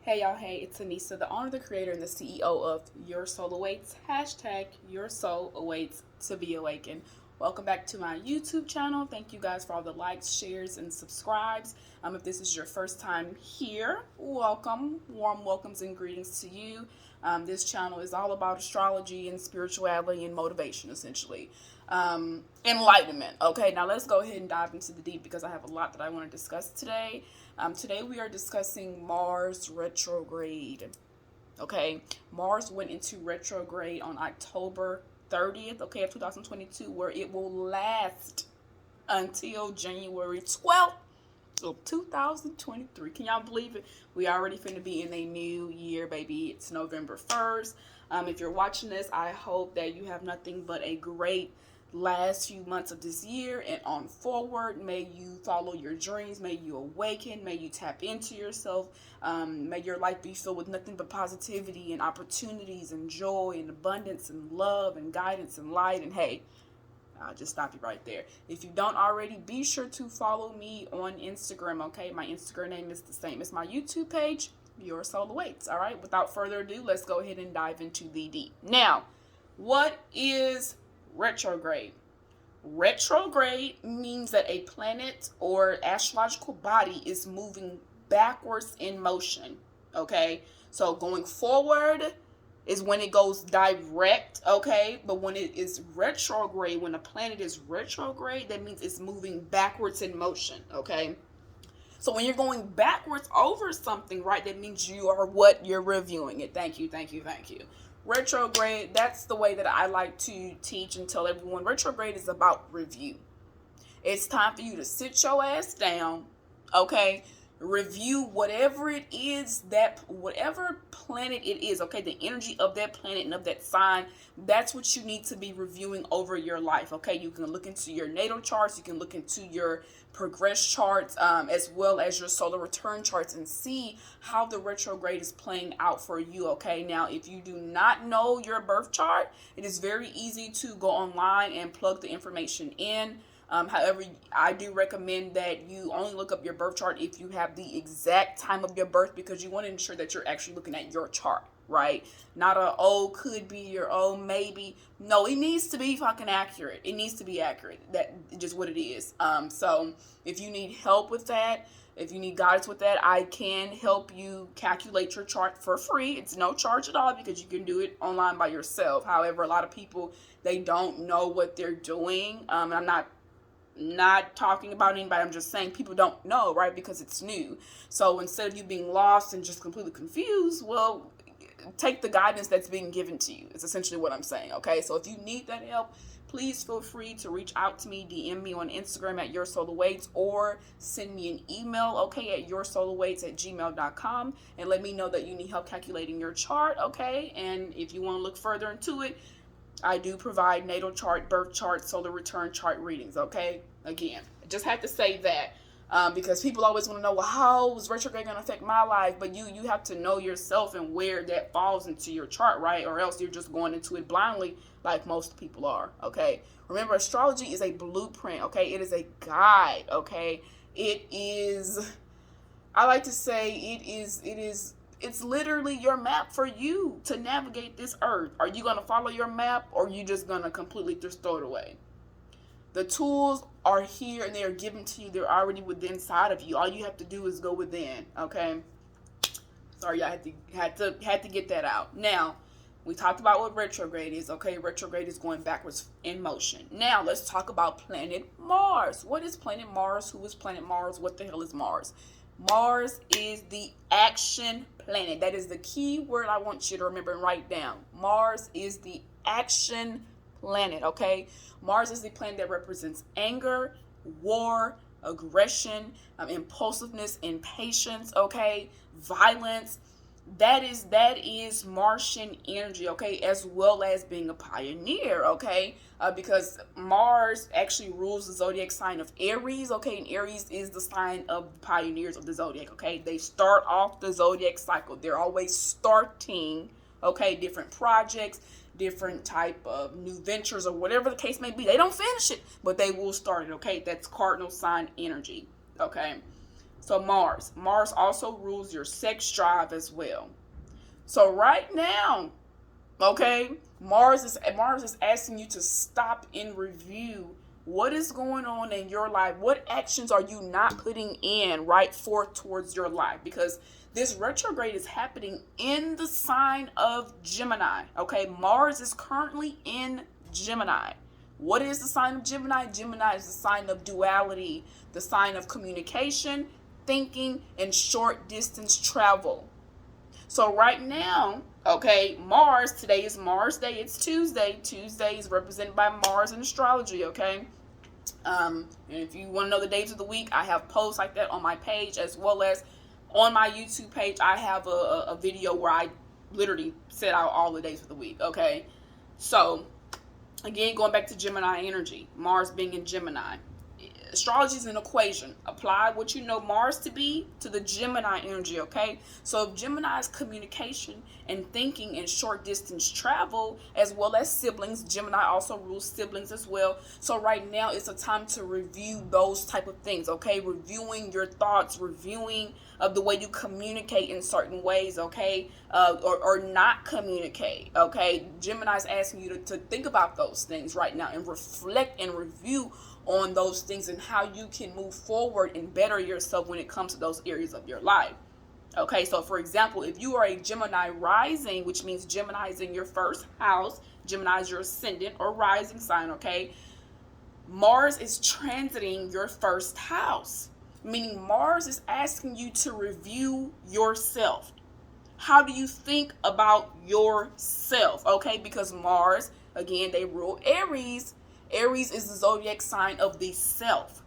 Hey y'all, hey, it's Anissa, the owner, the creator, and the CEO of Your Soul Awaits. Hashtag Your Soul Awaits to be awakened. Welcome back to my YouTube channel. Thank you guys for all the likes, shares, and subscribes. If this is your first time here, welcome. Warm welcomes and greetings to you. This channel is all about astrology and spirituality and motivation, essentially. Enlightenment. Okay, now let's go ahead and dive into the deep because I have a lot that I want to discuss today. Today we are discussing Mars retrograde. Okay, Mars went into retrograde on October 30th, okay, of 2022, where it will last until January 12th of 2023. Can y'all believe it? We already finna be in a new year, baby. It's November 1st. If you're watching this, I hope that you have nothing but a great last few months of this year and on forward. May you follow your dreams, may you awaken, may you tap into yourself, may your life be filled with nothing but positivity and opportunities and joy and abundance and love and guidance and light. And hey, I'll just stop you right there. If you don't already, be sure to follow me on Instagram. Okay, my Instagram name is the same as my YouTube page, Your Soul Awaits. All right, without further ado, let's go ahead and dive into the deep. Now, what is retrograde? Retrograde means that a planet or astrological body is moving backwards in motion. Okay, so going forward is when it goes direct, okay? But when it is retrograde, when a planet is retrograde, that means it's moving backwards in motion, okay? So when you're going backwards over something, right, that means you are what you're reviewing it. Thank you. Retrograde, that's the way that I like to teach and tell everyone. Retrograde is about review. It's time for you to sit your ass down, okay? Review whatever it is, that whatever planet it is, okay, the energy of that planet and of that sign, that's what you need to be reviewing over your life, okay? You can look into your natal charts, you can look into your progress charts, as well as your solar return charts, and see how the retrograde is playing out for you, okay? Now, if you do not know your birth chart, it is very easy to go online and plug the information in. However, I do recommend that you only look up your birth chart if you have the exact time of your birth, because you want to ensure that you're actually looking at your chart, right? Not a, oh, could be, or oh, maybe. No, it needs to be fucking accurate. It needs to be accurate. That's just what it is. So if you need help with that, if you need guidance with that, I can help you calculate your chart for free. It's no charge at all because you can do it online by yourself. However, a lot of people, they don't know what they're doing. I'm not talking about anybody. I'm just saying people don't know, right? Because it's new. So instead of you being lost and just completely confused, well, take the guidance that's being given to you. It's essentially what I'm saying, okay? So if you need that help, please feel free to reach out to me, DM me on Instagram at Your Soul Awaits, or send me an email, okay, at yoursoulawaits@gmail.com, and let me know that you need help calculating your chart, okay? And if you want to look further into it, I do provide natal chart, birth chart, solar return chart readings, okay? Again, I just had to say that because people always want to know, well, how is retrograde going to affect my life? But you have to know yourself and where that falls into your chart, right? Or else you're just going into it blindly like most people are, okay? Remember, astrology is a blueprint, okay? It is a guide, okay? It is, I like to say, it's literally your map for you to navigate this earth. Are you going to follow your map, or are you just going to completely just throw it away? The tools are here and they are given to you. They're already within inside of you. All you have to do is go within, okay? Sorry, I had to get that out. Now, we talked about what retrograde is, okay? Retrograde is going backwards in motion. Now, let's talk about planet Mars. What is planet Mars? Who is planet Mars? What the hell is Mars? Mars is the action planet. That is the key word I want you to remember and write down. Mars is the action planet, okay? Mars is the planet that represents anger, war, aggression, impulsiveness, impatience, okay? Violence. That is Martian energy, okay? As well as being a pioneer, okay? Because Mars actually rules the zodiac sign of Aries, okay? And Aries is the sign of the pioneers of the zodiac, okay? They start off the zodiac cycle. They're always starting, okay, different projects, different type of new ventures, or whatever the case may be. They don't finish it, but they will start it, okay? That's cardinal sign energy, okay? So Mars also rules your sex drive as well. So right now, okay, Mars is asking you to stop and review what is going on in your life. What actions are you not putting in right forth towards your life? Because this retrograde is happening in the sign of Gemini. Okay, Mars is currently in Gemini. What is the sign of Gemini? Gemini is the sign of duality, the sign of communication, thinking, and short distance travel. So right now, okay, Mars, today is Mars Day. It's Tuesday. Tuesday is represented by Mars in astrology, okay? And if you want to know the days of the week, I have posts like that on my page, as well as on my YouTube page. I have a video where I literally set out all the days of the week, okay? So, again, going back to Gemini energy, Mars being in Gemini. Astrology is an equation. Apply what you know Mars to be to the Gemini energy, okay? So if Gemini is communication and thinking and short distance travel, as well as siblings, Gemini also rules siblings as well. So right now it's a time to review those type of things, okay? Reviewing your thoughts, reviewing of the way you communicate in certain ways, okay? Or not communicate, okay? Gemini is asking you to think about those things right now and reflect and review on those things and how you can move forward and better yourself when it comes to those areas of your life. Okay, so for example, if you are a Gemini rising, which means Gemini is in your first house, Gemini is your ascendant or rising sign, okay? Mars is transiting your first house, meaning Mars is asking you to review yourself. How do you think about yourself, okay? Because Mars, again, they rule Aries. Aries is the zodiac sign of the self.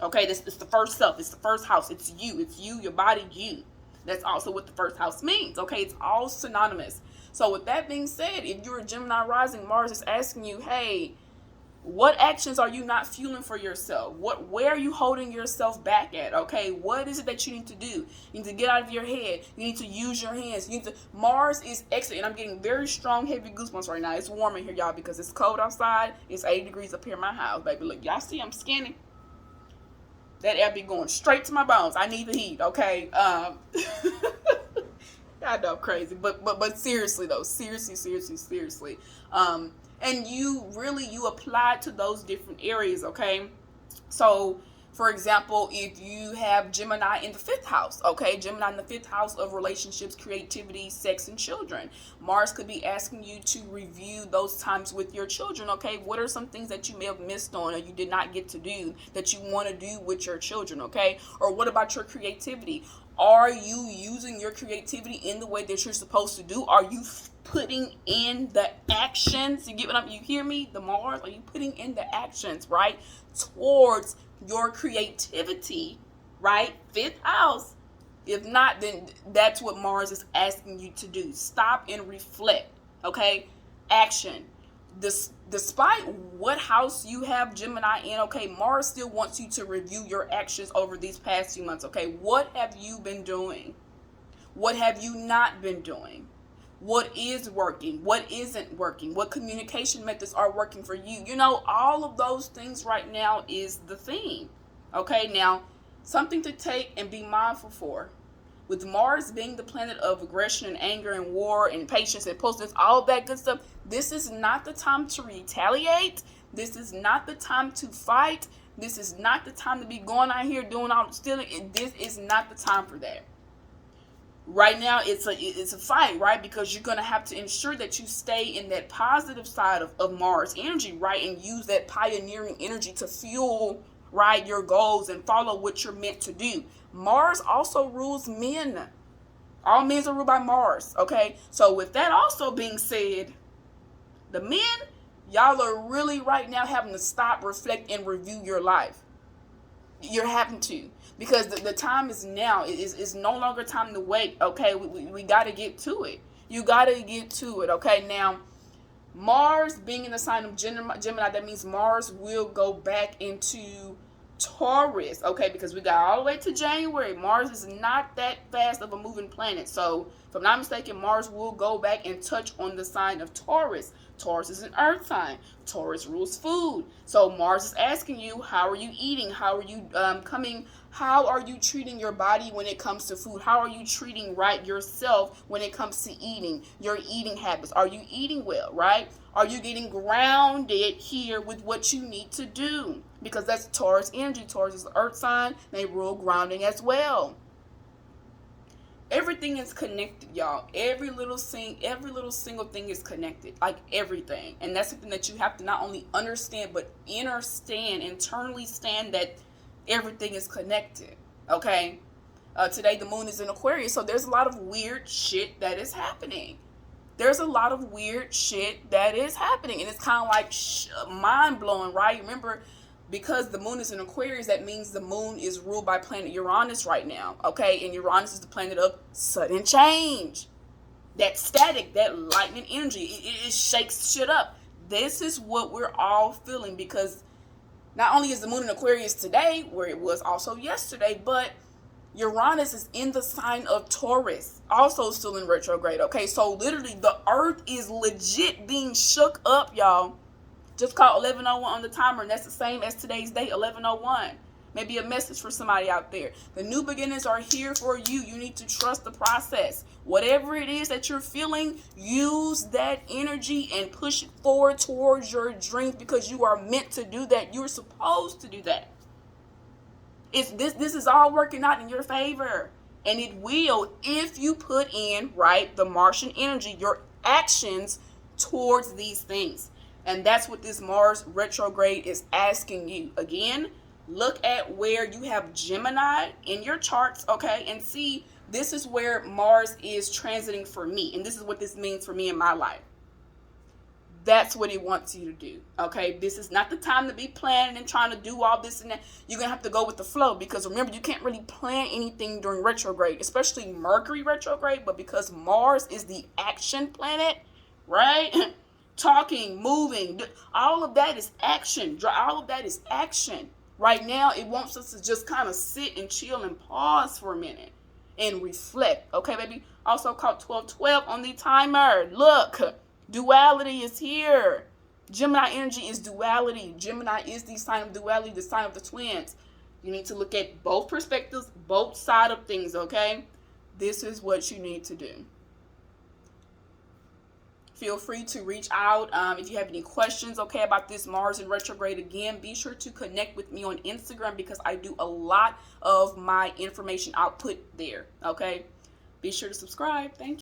Okay, it's the first self. It's the first house. It's you, your body, you. That's also what the first house means. Okay, it's all synonymous. So with that being said, if you're a Gemini rising, Mars is asking you, hey, what actions are you not fueling for yourself? Where are you holding yourself back at? Okay, what is it that you need to do? You need to get out of your head. You need to use your hands. Mars is excellent, and I'm getting very strong, heavy goosebumps right now. It's warm in here, y'all, because it's cold outside. It's 80 degrees up here in my house, baby. Look, y'all see I'm skinny. That air be going straight to my bones. I need the heat, okay? I know I'm crazy, but seriously though, seriously. And you apply to those different areas, okay? So, for example, if you have Gemini in the 5th house, okay? Gemini in the 5th house of relationships, creativity, sex, and children. Mars could be asking you to review those times with your children, okay? What are some things that you may have missed on or you did not get to do that you want to do with your children, okay? Or what about your creativity? Are you using your creativity in the way that you're supposed to do? Are you putting in the actions? You hear me? The Mars, are you putting in the actions, right? Towards your creativity, right? 5th house. If not, then that's what Mars is asking you to do. Stop and reflect, okay? Action. Despite what house you have Gemini in, okay, Mars still wants you to review your actions over these past few months, okay? What have you been doing? What have you not been doing? What is working? What isn't working? What communication methods are working for you? All of those things right now is the theme, okay? Now, something to take and be mindful for. With Mars being the planet of aggression and anger and war and patience and impulsiveness, all that good stuff, this is not the time to retaliate. This is not the time to fight. This is not the time to be going out here doing all stealing. This is not the time for that. Right now, it's a fight, right? Because you're going to have to ensure that you stay in that positive side of Mars energy, right? And use that pioneering energy to fuel, right, your goals and follow what you're meant to do. Mars also rules men. All men are ruled by Mars, okay? So with that also being said, the men, y'all are really right now having to stop, reflect, and review your life. You're having to. Because the time is now. It's no longer time to wait, okay? We got to get to it. You got to get to it, okay? Now, Mars being in the sign of Gemini, that means Mars will go back into Taurus, okay? Because we got all the way to January. Mars is not that fast of a moving planet. So, if I'm not mistaken, Mars will go back and touch on the sign of Taurus. Taurus is an earth sign. Taurus rules food. So Mars is asking you, how are you eating? How are you How are you treating your body when it comes to food? How are you treating yourself when it comes to eating? Your eating habits. Are you eating well, right? Are you getting grounded here with what you need to do? Because that's Taurus energy. Taurus is the earth sign. They rule grounding as well. Everything is connected, y'all. Every little single thing is connected, like everything. And that's something that you have to not only understand, but internally stand that everything is connected. Okay. Today the moon is in Aquarius, so there's a lot of weird shit that is happening. There's a lot of weird shit that is happening, and it's kind of like mind blowing, right? Remember, because the moon is in Aquarius, that means the moon is ruled by planet Uranus right now, okay? And Uranus is the planet of sudden change. That static, that lightning energy, it shakes shit up. This is what we're all feeling, because not only is the moon in Aquarius today, where it was also yesterday, but Uranus is in the sign of Taurus, also still in retrograde, okay? So literally the earth is legit being shook up, y'all. Just called 11:01 on the timer, and that's the same as today's date, 11:01. Maybe a message for somebody out there. The new beginnings are here for you. You need to trust the process. Whatever it is that you're feeling, use that energy and push it forward towards your dreams, because you are meant to do that. You're supposed to do that. This is all working out in your favor. And it will if you put in, right, the Martian energy, your actions towards these things. And that's what this Mars retrograde is asking you. Again, look at where you have Gemini in your charts, okay? And see, this is where Mars is transiting for me. And this is what this means for me in my life. That's what it wants you to do, okay? This is not the time to be planning and trying to do all this and that. You're going to have to go with the flow, because remember, you can't really plan anything during retrograde, especially Mercury retrograde. But because Mars is the action planet, right? Talking, moving, all of that is action. All of that is action. Right now, it wants us to just kind of sit and chill and pause for a minute and reflect. Okay, baby? Also called 1212 on the timer. Look, duality is here. Gemini energy is duality. Gemini is the sign of duality, the sign of the twins. You need to look at both perspectives, both sides of things, okay? This is what you need to do. Feel free to reach out if you have any questions, okay, about this Mars in retrograde. Again, be sure to connect with me on Instagram, because I do a lot of my information output there, okay? Be sure to subscribe. Thank you.